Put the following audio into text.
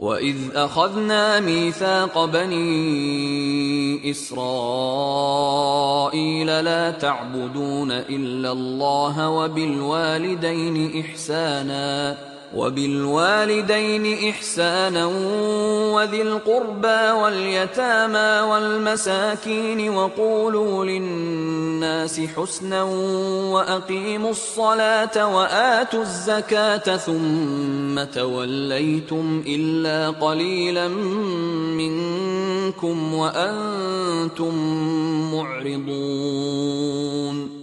وَإِذْ أَخَذْنَا مِيثَاقَ بَنِي إِسْرَائِيلَ لَا تَعْبُدُونَ إِلَّا اللَّهَ وَبِالْوَالِدَيْنِ إِحْسَانًا وَذِي الْقُرْبَى وَالْيَتَامَى وَالْمَسَاكِينِ وَقُولُوا لِلنَّاسِ حُسْنًا وَأَقِيمُوا الصَّلَاةَ وَآتُوا الزَّكَاةَ ثُمَّ تَوَلَّيْتُمْ إِلَّا قَلِيلًا مِّنكُمْ وَأَنتُم مُّعْرِضُونَ।